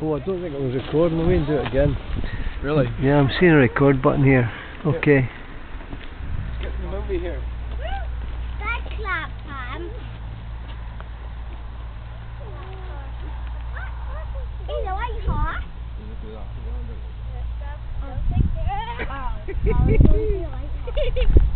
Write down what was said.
Oh, I don't think it was recording. Let me do it again. Really? Yeah, I'm seeing a record button here. Okay. Let's get the movie here. That clap time. Is it white hot? Oh,